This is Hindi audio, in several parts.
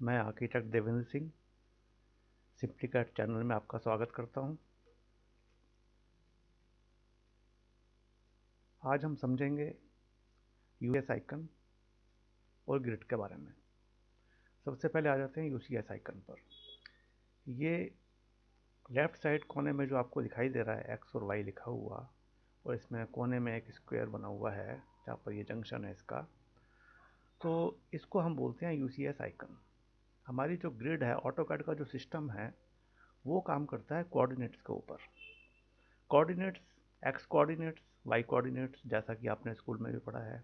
मैं आर्किटेक्ट देवेंद्र सिंह सिम्प्लिकैड चैनल में आपका स्वागत करता हूं। आज हम समझेंगे यूएस आइकन और ग्रिड के बारे में। सबसे पहले आ जाते हैं यूसीएस आइकन पर। ये लेफ्ट साइड कोने में जो आपको दिखाई दे रहा है एक्स और वाई लिखा हुआ, और इसमें कोने में एक स्क्वायर बना हुआ है जहाँ पर ये जंक्शन है इसका, तो इसको हम बोलते हैं यूसीएस आइकन। हमारी जो ग्रिड है, ऑटोकैड का जो सिस्टम है, वो काम करता है कोऑर्डिनेट्स के ऊपर। Coordinates, X coordinates, Y coordinates, जैसा कि आपने स्कूल में भी पढ़ा है।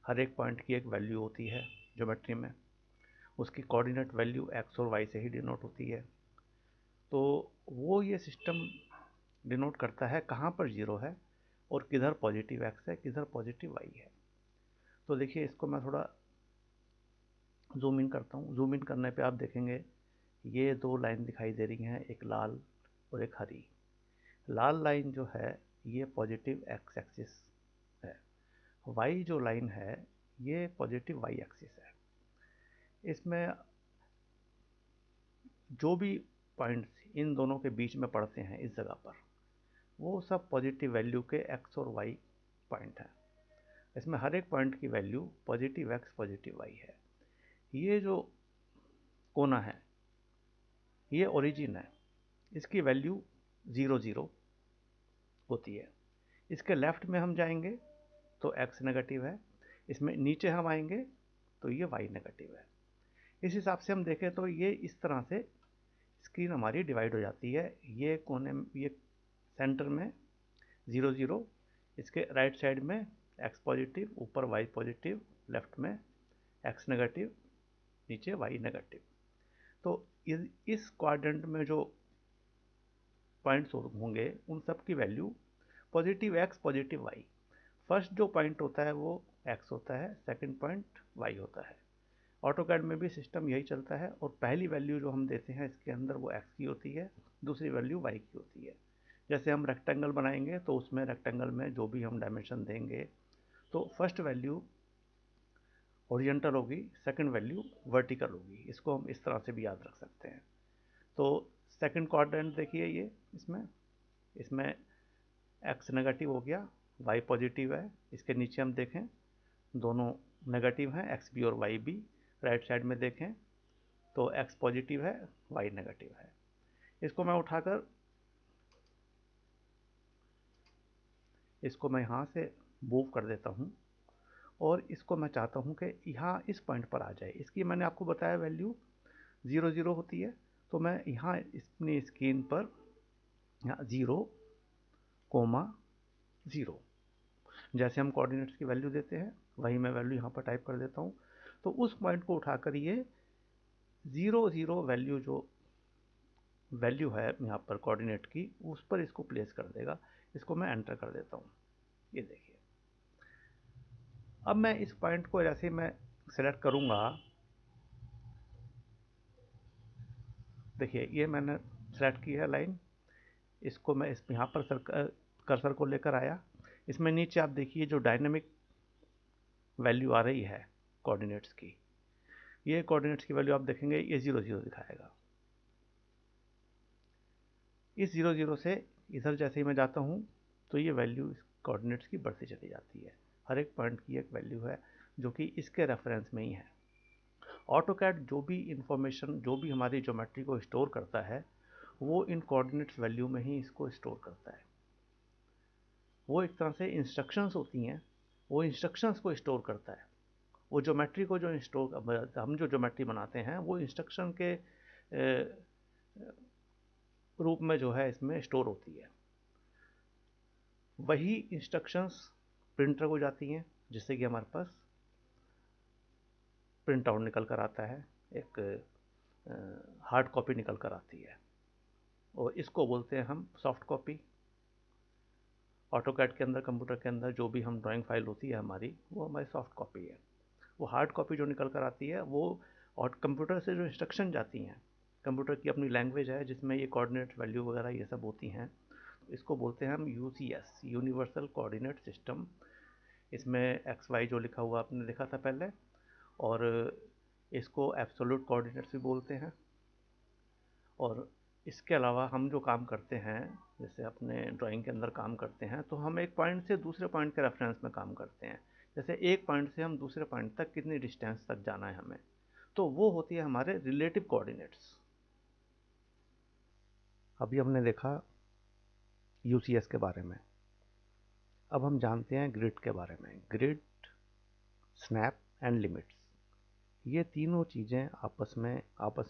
हर एक पॉइंट की एक वैल्यू होती है ज्योमेट्री में, उसकी कोऑर्डिनेट वैल्यू एक्स और वाई से ही डिनोट होती है। तो वो ये सिस्टम डिनोट करता है कहाँ पर जीरो है और किधर पॉजिटिव एक्स है, किधर पॉजिटिव वाई है। तो देखिए, इसको मैं थोड़ा जूम इन करता हूँ। जूम इन करने पे आप देखेंगे ये दो लाइन दिखाई दे रही हैं, एक लाल और एक हरी। लाल लाइन जो है ये पॉजिटिव एक्स एक्सिस है, वाई जो लाइन है ये पॉजिटिव वाई एक्सिस है। इसमें जो भी पॉइंट्स इन दोनों के बीच में पड़ते हैं इस जगह पर, वो सब पॉजिटिव वैल्यू के एक्स और वाई पॉइंट हैं। इसमें हर एक पॉइंट की value positive X positive Y है। ये जो कोना है ये ओरिजिन है, इसकी वैल्यू 0 0 होती है। इसके लेफ्ट में हम जाएंगे तो x नेगेटिव है, इसमें नीचे हम आएंगे तो ये y नेगेटिव है। इस हिसाब से हम देखें तो ये इस तरह से स्क्रीन हमारी डिवाइड हो जाती है। ये कोने में, ये सेंटर में 0 0, इसके राइट साइड में x पॉजिटिव, ऊपर y पॉजिटिव, लेफ्ट में x नेगेटिव, नीचे y नेगेटिव। तो इस क्वाड्रेंट में जो पॉइंट्स होंगे उन सब की value positive X positive Y. First जो पॉइंट होता है वो एक्स होता है, सेकंड पॉइंट वाई होता है। ऑटोकैड में भी सिस्टम यही चलता है, और पहली वैल्यू जो हम देते हैं इसके अंदर वो एक्स की होती है, दूसरी वैल्यू वाई की होती है। जैसे हम रेक्टेंगल बनाएंगे तो उसमें रेक्टेंगल में जो भी हम डायमेंशन देंगे तो फर्स्ट वैल्यू हॉरिजॉन्टल होगी, सेकंड वैल्यू वर्टिकल होगी। इसको हम इस तरह से भी याद रख सकते हैं। तो सेकंड क्वाड्रेंट देखिए, ये इसमें इसमें एक्स नेगेटिव हो गया, वाई पॉजिटिव है। इसके नीचे हम देखें दोनों नेगेटिव हैं, एक्स बी और वाई बी। राइट साइड में देखें तो एक्स पॉजिटिव है, वाई नेगेटिव है। इसको मैं उठाकर इसको मैं यहाँ से मूव कर देता हूँ, और इसको मैं चाहता हूँ कि यहाँ इस पॉइंट पर आ जाए। इसकी मैंने आपको बताया वैल्यू 0 0 होती है, तो मैं यहाँ अपनी स्क्रीन पर यहाँ 0 कोमा 0 जैसे हम कोऑर्डिनेट्स की वैल्यू देते हैं वही मैं वैल्यू यहाँ पर टाइप कर देता हूँ। तो उस पॉइंट को उठाकर ये 0 0 वैल्यू, जो वैल्यू है यहाँ पर कोऑर्डिनेट की, उस पर इसको प्लेस कर देगा। इसको मैं एंटर कर देता हूँ। ये देखिए, अब मैं इस पॉइंट को जैसे मैं सेलेक्ट करूँगा, देखिए ये मैंने सेलेक्ट की है लाइन। इसको मैं इस यहाँ पर कर्सर को लेकर आया। इसमें नीचे आप देखिए जो डायनेमिक वैल्यू आ रही है कोऑर्डिनेट्स की, ये कोऑर्डिनेट्स की वैल्यू आप देखेंगे ये 0 0 दिखाएगा। इस 0 0 से इधर जैसे ही मैं जाता हूँ तो ये वैल्यू इस कोऑर्डिनेट्स की बढ़ती चली जाती है। हर एक पॉइंट की एक वैल्यू है जो कि इसके रेफरेंस में ही है। ऑटोकैड जो भी इंफॉर्मेशन, जो भी हमारी ज्योमेट्री को स्टोर करता है, वो इन कोऑर्डिनेट्स वैल्यू में ही इसको स्टोर करता है। वो एक तरह से इंस्ट्रक्शंस होती हैं, वो इंस्ट्रक्शंस को स्टोर करता है। वो ज्योमेट्री को जो स्टोर, हम जो ज्योमेट्री बनाते हैं वो इंस्ट्रक्शन के रूप में जो है इसमें स्टोर होती है। वही इंस्ट्रक्शंस प्रिंटर को जाती हैं, जिससे कि हमारे पास प्रिंट आउट निकल कर आता है, एक हार्ड कॉपी निकल कर आती है, और इसको बोलते हैं हम सॉफ्ट कॉपी। ऑटोकैड के अंदर, कंप्यूटर के अंदर जो भी हम ड्राइंग फाइल होती है हमारी, वो हमारी सॉफ्ट कॉपी है। वो हार्ड कॉपी जो निकल कर आती है वो, और कंप्यूटर से जो इंस्ट्रक्शन जाती हैं, कंप्यूटर की अपनी लैंग्वेज है जिसमें ये कोऑर्डिनेट वैल्यू वगैरह ये सब होती हैं, इसको बोलते हैं हम यूसीएस, यूनिवर्सल कोऑर्डिनेट सिस्टम। इसमें एक्स वाई जो लिखा हुआ आपने देखा था पहले, और इसको एब्सोल्यूट कोऑर्डिनेट्स भी बोलते हैं। और इसके अलावा हम जो काम करते हैं, जैसे अपने ड्राइंग के अंदर काम करते हैं, तो हम एक पॉइंट से दूसरे पॉइंट के रेफरेंस में काम करते हैं। जैसे एक पॉइंट से हम दूसरे पॉइंट तक कितनी डिस्टेंस तक जाना है हमें, तो वो होती है हमारे रिलेटिव कोऑर्डिनेट्स। अभी हमने देखा यूसीएस के बारे में, अब हम जानते हैं ग्रिड के बारे में। ग्रिड, स्नैप एंड लिमिट्स, ये तीनों चीज़ें आपस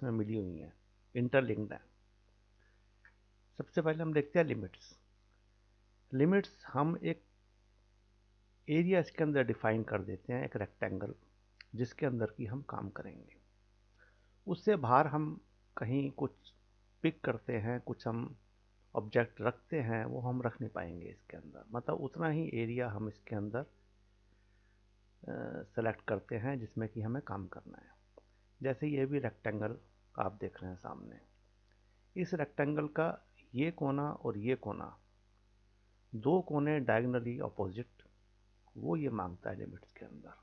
में मिली हुई हैं, इंटरलिंक्ड हैं। सबसे पहले हम देखते हैं लिमिट्स। लिमिट्स हम एक एरिया इसके अंदर डिफाइन कर देते हैं, एक रेक्टेंगल, जिसके अंदर की हम काम करेंगे। उससे बाहर हम कहीं कुछ पिक करते हैं, कुछ हम ऑब्जेक्ट रखते हैं, वो हम रख नहीं पाएंगे इसके अंदर। मतलब उतना ही एरिया हम इसके अंदर सेलेक्ट करते हैं जिसमें कि हमें काम करना है। जैसे ये भी रेक्टेंगल आप देख रहे हैं सामने, इस रेक्टेंगल का ये कोना और ये कोना, दो कोने डायगनली अपोजिट, वो ये मांगता है लिमिट्स के अंदर।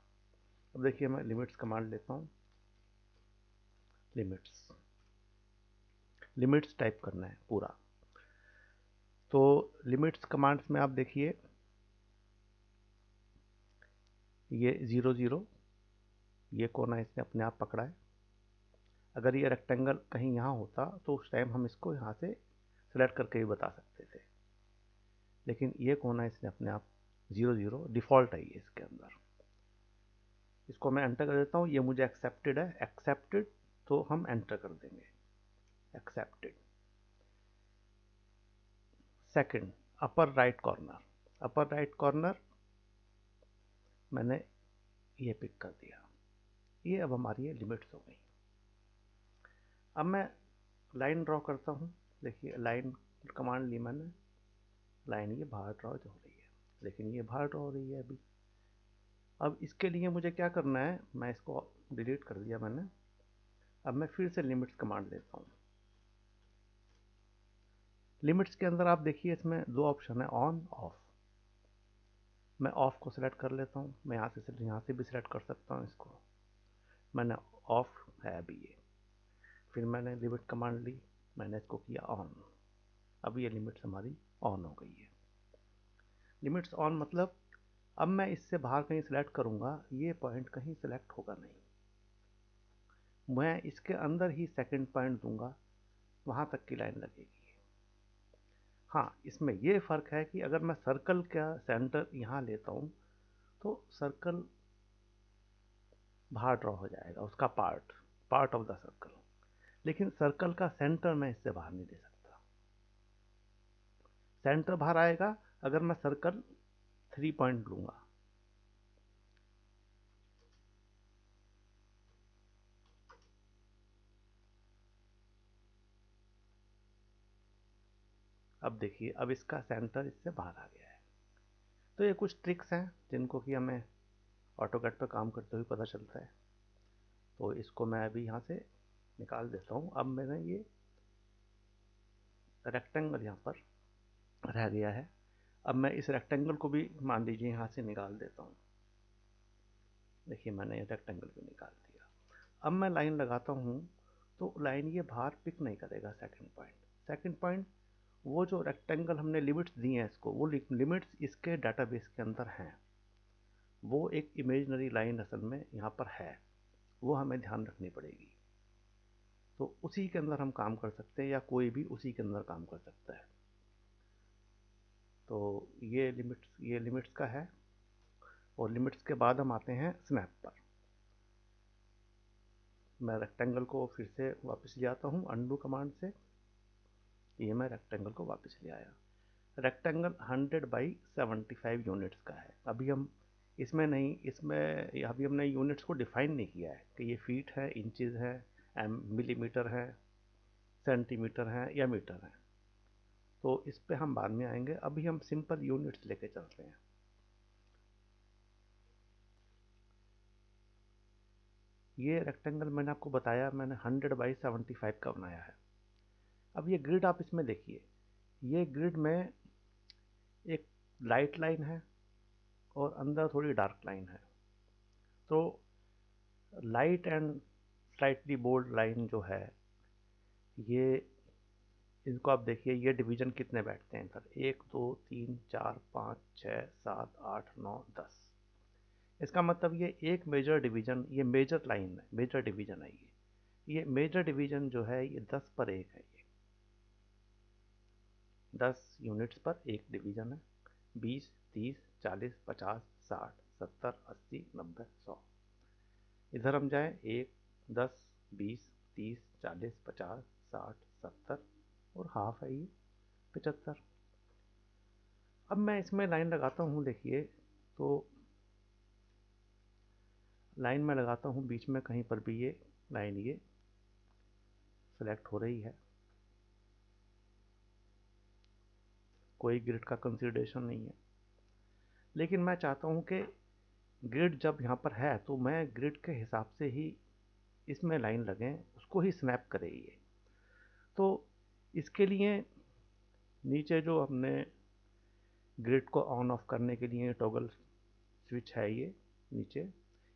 अब देखिए मैं लिमिट्स कमांड लेता हूँ, लिमिट्स टाइप करना है पूरा। तो लिमिट्स कमांड्स में आप देखिए ये 0 0, ये कोना इसने अपने आप पकड़ा है। अगर ये रेक्टेंगल कहीं यहाँ होता तो उस टाइम हम इसको यहाँ से सेलेक्ट करके भी बता सकते थे, लेकिन ये कोना इसने अपने आप 0 0 डिफ़ॉल्ट है ये इसके अंदर। इसको मैं एंटर कर देता हूँ, ये मुझे एक्सेप्टेड है, एक्सेप्टेड, तो हम एंटर कर देंगे accepted. Second, upper right corner, upper right corner मैंने ये पिक कर दिया। ये अब हमारी लिमिट्स हो गई। अब मैं लाइन ड्रॉ करता हूँ। देखिए लाइन कमांड ली मैंने, लाइन ये बाहर ड्रॉ हो रही है, लेकिन ये बाहर ड्रॉ हो रही है अभी। अब इसके लिए मुझे क्या करना है, मैं इसको डिलीट कर दिया मैंने। अब मैं फिर से लिमिट्स कमांड लेता हूँ। लिमिट्स के अंदर आप देखिए इसमें दो ऑप्शन है, ऑन ऑफ। मैं ऑफ को सिलेक्ट कर लेता हूँ, मैं यहाँ से भी सिलेक्ट कर सकता हूँ इसको। मैंने ऑफ है अभी ये, फिर मैंने लिमिट कमांड ली, मैंने इसको किया ऑन। अब ये लिमिट्स हमारी ऑन हो गई है। लिमिट्स ऑन मतलब अब मैं इससे बाहर कहीं सिलेक्ट करूँगा, ये पॉइंट कहीं सिलेक्ट होगा नहीं। मैं इसके अंदर ही सेकंड पॉइंट दूंगा, वहाँ तक की लाइन लगेगी। हाँ, इसमें ये फ़र्क है कि अगर मैं सर्कल का सेंटर यहाँ लेता हूँ तो सर्कल बाहर ड्रॉ हो जाएगा, उसका पार्ट ऑफ द सर्कल। लेकिन सर्कल का सेंटर मैं इससे बाहर नहीं ले सकता। सेंटर बाहर आएगा अगर मैं सर्कल 3 पॉइंट लूँगा। अब देखिए, अब इसका सेंटर इससे बाहर आ गया है। तो ये कुछ ट्रिक्स हैं जिनको कि हमें ऑटोकैड पर काम करते हुए पता चलता है। तो इसको मैं अभी यहाँ से निकाल देता हूँ। अब मैंने ये रेक्टेंगल यहाँ पर रह गया है। अब मैं इस रेक्टेंगल को भी मान लीजिए यहाँ से निकाल देता हूँ। देखिए मैंने रेक्टेंगल भी निकाल दिया। अब मैं लाइन लगाता हूँ तो लाइन ये बाहर पिक नहीं करेगा सेकंड पॉइंट। वो जो रेक्टेंगल हमने लिमिट्स दी हैं इसको, वो लिमिट्स इसके डाटाबेस के अंदर हैं। वो एक इमेजिनरी लाइन असल में यहाँ पर है, वो हमें ध्यान रखनी पड़ेगी। तो उसी के अंदर हम काम कर सकते हैं, या कोई भी उसी के अंदर काम कर सकता है। तो ये लिमिट्स का है। और लिमिट्स के बाद हम आते हैं स्नैप पर। मैं रेक्टेंगल को फिर से वापस ले आता हूँ अनडू कमांड से। ये मैं रेक्टेंगल को वापस ले आया। रेक्टेंगल 100/75 यूनिट्स का है। अभी हम इसमें अभी हमने यूनिट्स को डिफाइन नहीं किया है कि ये फीट है, इंचेस है, मिलीमीटर है, सेंटीमीटर है या मीटर है। तो इस पे हम बाद में आएंगे, अभी हम सिंपल यूनिट्स लेके चलते हैं। ये रेक्टेंगल मैंने आपको बताया, मैंने 100/75 का बनाया है। अब ये ग्रिड आप इसमें देखिए, ये ग्रिड में एक लाइट लाइन है और अंदर थोड़ी डार्क लाइन है। तो light and slightly bold line जो है, ये इनको आप देखिए, ये डिवीजन कितने बैठते हैं इधर, 1 2 3 4 5 6 7 8 9 10। इसका मतलब ये एक मेजर डिवीजन, ये मेजर लाइन है, मेजर डिवीजन है ये मेजर डिवीजन जो है ये 10 पर 1 है, ये 10 यूनिट्स पर एक डिवीजन है। 20 30 40 50 60 70 80 90 100। इधर हम जाएं, 1 10 20 30 40 50 60 70 और हाफ है ये 75। अब मैं इसमें लाइन लगाता हूँ, देखिए तो लाइन में लगाता हूँ बीच में कहीं पर भी, ये लाइन ये सेलेक्ट हो रही है, कोई ग्रिड का कंसीडरेशन नहीं है। लेकिन मैं चाहता हूँ कि ग्रिड जब यहाँ पर है तो मैं ग्रिड के हिसाब से ही इसमें लाइन लगें, उसको ही स्नैप करे ये। तो इसके लिए नीचे जो हमने ग्रिड को ऑन ऑफ करने के लिए टॉगल स्विच है ये नीचे,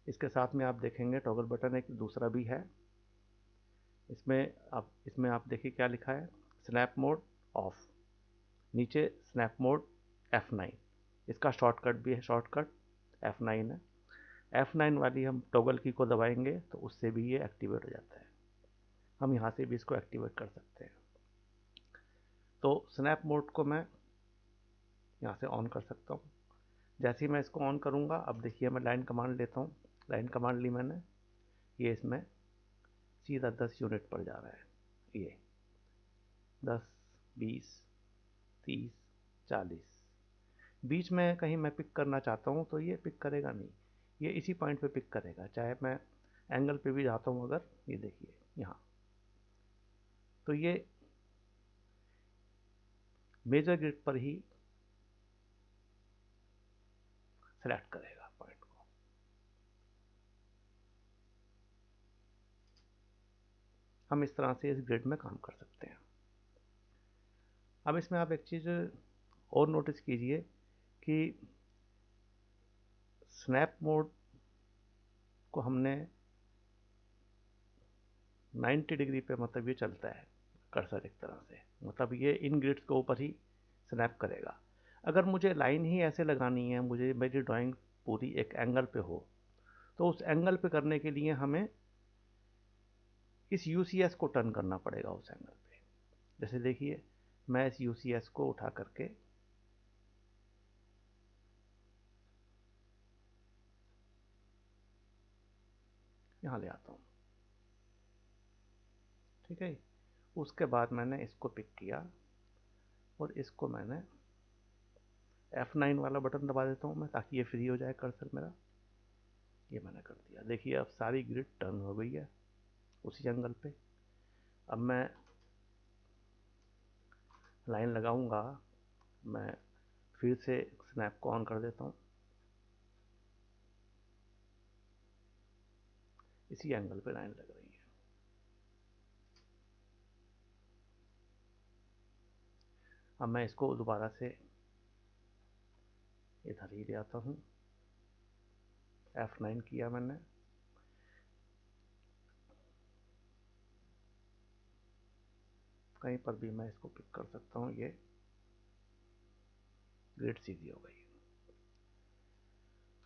इसके साथ में आप देखेंगे टॉगल बटन एक दूसरा भी है। इसमें आप देखिए क्या लिखा है, स्नैप मोड ऑफ, नीचे स्नैप मोड F9, इसका शॉर्टकट भी है, शॉर्टकट F9 है। F9 वाली हम टॉगल की को दबाएंगे तो उससे भी ये एक्टिवेट हो जाता है, हम यहाँ से भी इसको एक्टिवेट कर सकते हैं। तो स्नैप मोड को मैं यहाँ से ऑन कर सकता हूँ। जैसे ही मैं इसको ऑन करूँगा, अब देखिए मैं लाइन कमांड लेता हूँ, लाइन कमांड ली मैंने, ये इसमें सीधा 10 यूनिट पर जा रहा है, ये 10 20 30 40। बीच में कहीं मैं पिक करना चाहता हूँ तो ये पिक करेगा नहीं, ये इसी पॉइंट पे पिक करेगा, चाहे मैं एंगल पे भी जाता हूँ अगर, ये देखिए यहाँ, तो ये मेजर ग्रिड पर ही सेलेक्ट करेगा पॉइंट को। हम इस तरह से इस ग्रिड में काम कर सकते हैं। अब इसमें आप एक चीज़ और नोटिस कीजिए कि स्नैप मोड को हमने 90 डिग्री पे, मतलब ये चलता है कर्सर एक तरह से, मतलब ये इन ग्रिड्स के ऊपर ही स्नैप करेगा। अगर मुझे लाइन ही ऐसे लगानी है, मुझे मेरी ड्राइंग पूरी एक एंगल पे हो, तो उस एंगल पे करने के लिए हमें इस UCS को टर्न करना पड़ेगा उस एंगल पे। जैसे देखिए मैं इस UCS को उठा करके यहाँ ले आता हूँ, ठीक है। उसके बाद मैंने इसको पिक किया और इसको मैंने F9 वाला बटन दबा देता हूँ मैं, ताकि ये फ्री हो जाए कर्सर मेरा। ये मैंने कर दिया, देखिए अब सारी ग्रिड टर्न हो गई है उसी एंगल पे। अब मैं लाइन लगाऊंगा, मैं फिर से स्नैप को ऑन कर देता हूँ, इसी एंगल पे लाइन लग रही है। अब मैं इसको दोबारा से इधर ही ले आता हूँ, F9 किया मैंने, कहीं पर भी मैं इसको पिक कर सकता हूँ, ये ग्रिड सीधी हो गई।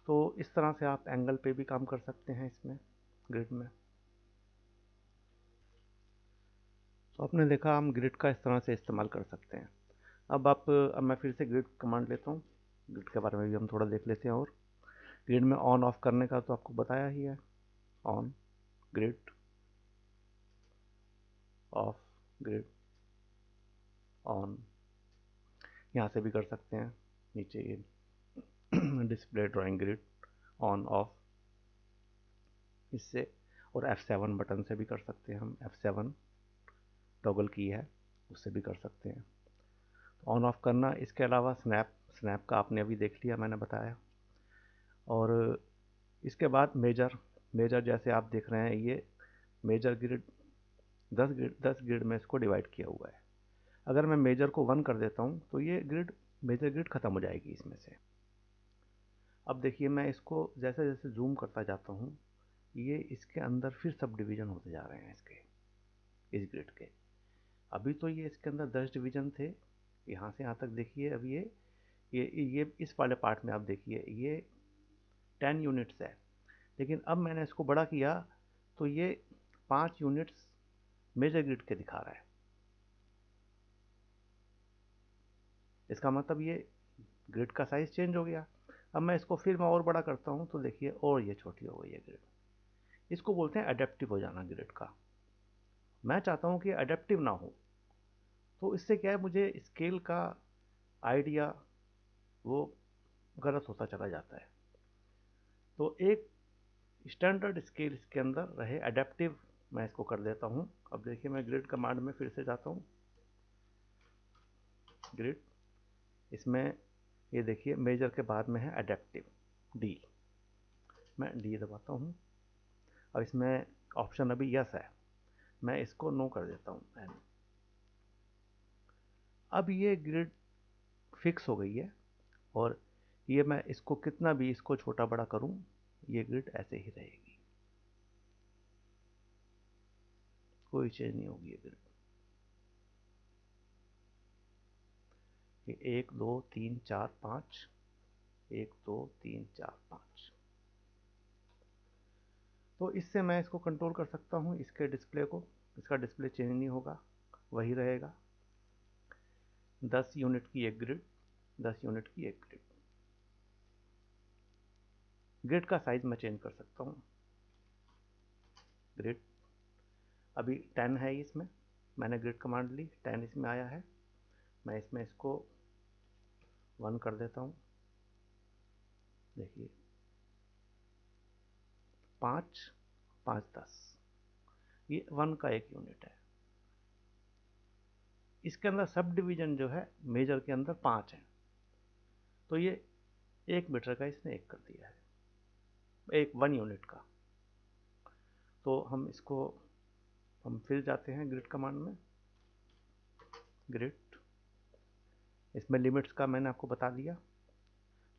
तो इस तरह से आप एंगल पे भी काम कर सकते हैं इसमें ग्रिड में। तो आपने देखा हम ग्रिड का इस तरह से इस्तेमाल कर सकते हैं। अब मैं फिर से ग्रिड कमांड लेता हूँ, ग्रिड के बारे में भी हम थोड़ा देख लेते हैं। और ग्रिड में ऑन ऑफ करने का तो आपको बताया ही है, on grid of grid on, यहाँ से भी कर सकते हैं, नीचे ये display drawing grid on off इससे, और F7 बटन से भी कर सकते हैं हम, F7 टॉगल की है उससे भी कर सकते हैं ऑन ऑफ करना। इसके अलावा स्नैप का आपने अभी देख लिया, मैंने बताया। और इसके बाद मेजर जैसे आप देख रहे हैं, ये मेजर ग्रिड 10 ग्रिड में इसको डिवाइड किया हुआ है। अगर मैं मेजर को 1 कर देता हूँ तो ये मेजर ग्रिड ख़त्म हो जाएगी इसमें से। अब देखिए मैं इसको जैसे जैसे जूम करता जाता हूँ, ये इसके अंदर फिर सब डिवीज़न होते जा रहे हैं इसके, इस ग्रिड के। अभी तो ये इसके अंदर 10 डिवीज़न थे, यहाँ से यहाँ तक देखिए। अब ये इस वाले पार्ट में आप देखिए ये 10 यूनिट्स है, लेकिन अब मैंने इसको बड़ा किया तो ये 5 यूनिट्स मेजर ग्रिड के दिखा रहा है। इसका मतलब ये ग्रिड का साइज़ चेंज हो गया। अब मैं इसको फिर मैं और बड़ा करता हूँ तो देखिए और ये छोटी हो गई है ग्रिड। इसको बोलते हैं अडेप्टिव हो जाना ग्रिड का। मैं चाहता हूँ कि अडेप्टिव ना हो, तो इससे क्या है, मुझे स्केल का आइडिया वो गलत होता चला जाता है। तो एक स्टैंडर्ड स्केल इसके अंदर रहे, अडेप्टिव मैं इसको कर देता हूँ। अब देखिए मैं ग्रिड कमांड में फिर से जाता हूँ, ग्रिड, इसमें ये देखिए मेजर के बाद में है अडेप्टिव डी, मैं डी दबाता हूँ। अब इसमें ऑप्शन अभी यस है, मैं इसको नो कर देता हूँ एन। अब ये ग्रिड फिक्स हो गई है, और ये मैं इसको कितना भी इसको छोटा बड़ा करूँ, ये ग्रिड ऐसे ही रहेगी, कोई चेंज नहीं होगी ये ग्रिड। ये 1 2 3 4 5, 1 2 3 4 5। तो इससे मैं इसको कंट्रोल कर सकता हूँ, इसके डिस्प्ले को। इसका डिस्प्ले चेंज नहीं होगा, वही रहेगा। 10 यूनिट की एक ग्रिड, 10 यूनिट की एक ग्रिड। ग्रिड का साइज मैं चेंज कर सकता हूँ। ग्रिड अभी 10 है इसमें, मैंने ग्रिड कमांड ली, 10 इसमें आया है। मैं इसमें इसको 1 कर देता हूँ। देखिए 5 5 10, ये 1 का एक यूनिट है। इसके अंदर सब डिवीजन जो है मेजर के अंदर 5 है, तो ये 1 मीटर का इसने एक कर दिया है, 1 यूनिट का। तो हम इसको हम फिर जाते हैं ग्रिड कमांड में, ग्रिड, इसमें लिमिट्स का मैंने आपको बता दिया।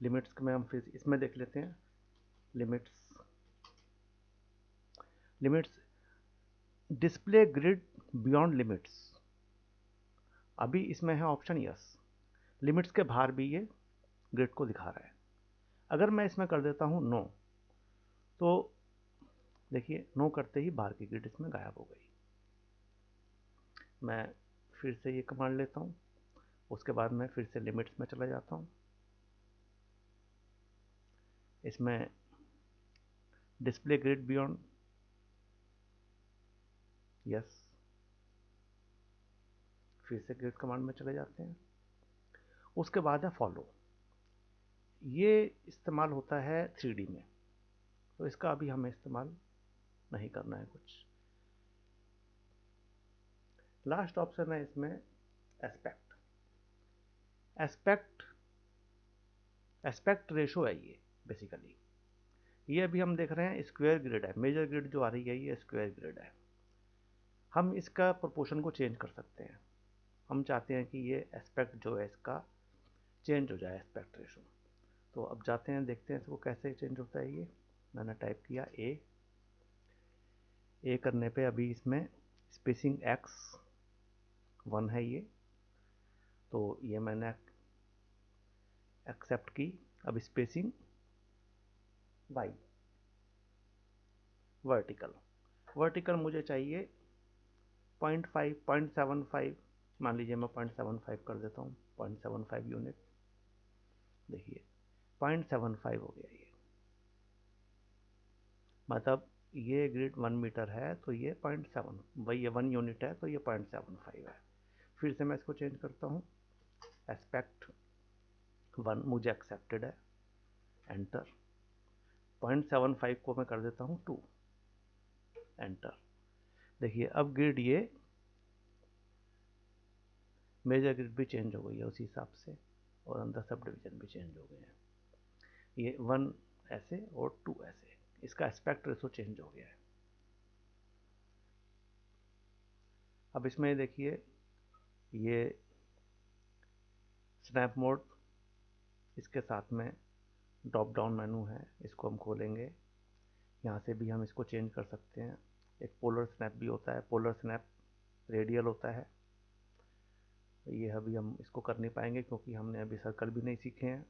लिमिट्स में हम फिर इसमें देख लेते हैं, limits display grid beyond limits. अभी इसमें है ऑप्शन यस, लिमिट्स के बाहर भी ये ग्रिड को दिखा रहा है। अगर मैं इसमें कर देता हूँ नो, तो देखिए नो करते ही बाहर की ग्रिड इसमें गायब हो गई। मैं फिर से ये कमांड लेता हूँ, उसके बाद मैं फिर से लिमिट्स में चला जाता हूँ। इसमें डिस्प्ले ग्रिड बियॉन्ड यस, फिर से ग्रिड कमांड में चले जाते हैं। उसके बाद है फॉलो, ये इस्तेमाल होता है 3D में, तो इसका अभी हमें इस्तेमाल नहीं करना है कुछ। लास्ट ऑप्शन है इसमें एस्पेक्ट। एस्पेक्ट रेशो है ये बेसिकली। ये अभी हम देख रहे हैं स्क्वायर ग्रिड है, मेजर ग्रिड जो आ रही है ये स्क्वायर ग्रिड है। हम इसका प्रोपोर्शन को चेंज कर सकते हैं। हम चाहते हैं कि ये एस्पेक्ट जो है इसका चेंज हो जाए, एस्पेक्ट रेशो। तो अब जाते हैं, देखते हैं इसको कैसे चेंज होता है। ये मैंने टाइप किया ए करने पे अभी इसमें स्पेसिंग x 1 है ये, तो ये मैंने एक्सेप्ट की। अब स्पेसिंग y वर्टिकल मुझे चाहिए 0.5 0.75, मान लीजिए मैं 0.75 कर देता हूँ, 0.75 यूनिट। देखिए 0.75 हो गया ये, मतलब ये ग्रिड 1 मीटर है तो ये 0.7, वही ये 1 यूनिट है तो ये 0.75 है। फिर से मैं इसको चेंज करता हूँ, एस्पेक्ट 1 मुझे एक्सेप्टेड है, एंटर। 0.75 को मैं कर देता हूँ 2, एंटर। देखिए अब ग्रिड ये मेजर ग्रिड भी चेंज हो गई है उसी हिसाब से, और अंदर सब डिवीजन भी चेंज हो गए हैं। ये 1 ऐसे और 2 ऐसे, इसका एस्पेक्ट रेशो चेंज हो गया है। अब इसमें देखिए ये स्नैप मोड, इसके साथ में ड्रॉप डाउन मेनू है, इसको हम खोलेंगे। यहाँ से भी हम इसको चेंज कर सकते हैं। एक पोलर स्नैप भी होता है, पोलर स्नैप रेडियल होता है। ये अभी हम इसको कर नहीं पाएंगे क्योंकि हमने अभी सर्कल भी नहीं सीखे हैं।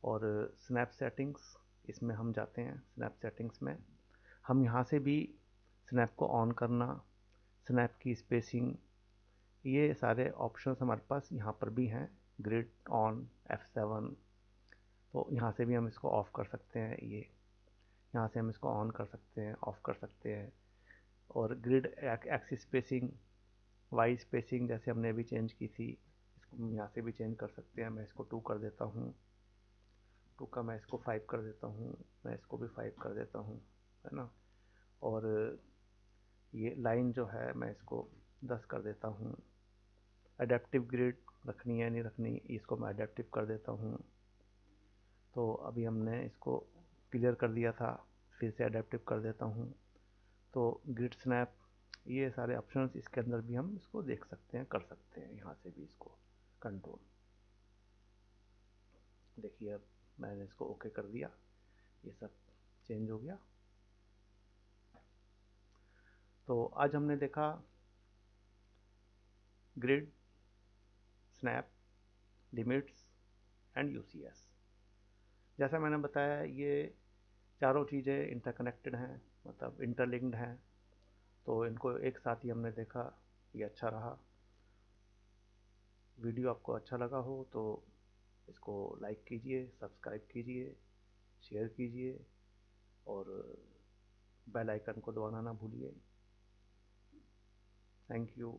और स्नैप सेटिंग्स, इसमें हम जाते हैं स्नैप सेटिंग्स में। हम यहाँ से भी स्नैप को ऑन करना, स्नैप की स्पेसिंग, ये सारे ऑप्शंस हमारे पास यहाँ पर भी हैं। ग्रिड ऑन F7, तो यहाँ से भी हम इसको ऑफ़ कर सकते हैं। ये यहाँ से हम इसको ऑन कर सकते हैं, ऑफ़ कर सकते हैं। और grid axis spacing, Y spacing जैसे हमने अभी चेंज की थी, इसको हम यहाँ से भी चेंज कर सकते हैं। मैं इसको 2 कर देता हूँ, 2 का मैं इसको 5 कर देता हूँ, मैं इसको भी 5 कर देता हूँ, है ना। और ये लाइन जो है मैं इसको 10 कर देता हूँ। अडेप्टिव ग्रिड रखनी है नहीं रखनी, इसको मैं अडेप्टिव कर देता हूँ। तो अभी हमने इसको क्लियर कर दिया था, फिर से अडेप्टिव कर देता हूँ। तो ग्रिड स्नैप, ये सारे ऑप्शंस इसके अंदर भी हम इसको देख सकते हैं, कर सकते हैं यहाँ से भी इसको कंट्रोल। देखिए अब मैंने इसको ओके कर दिया, ये सब चेंज हो गया। तो आज हमने देखा grid, snap, limits and UCS. जैसा मैंने बताया ये चारों चीज़ें इंटरकनेक्टेड हैं, मतलब इंटरलिंक्ड हैं। तो इनको एक साथ ही हमने देखा, ये अच्छा रहा। वीडियो आपको अच्छा लगा हो तो इसको लाइक कीजिए, सब्सक्राइब कीजिए, शेयर कीजिए और बेल आइकन को दबाना ना भूलिए। Thank you.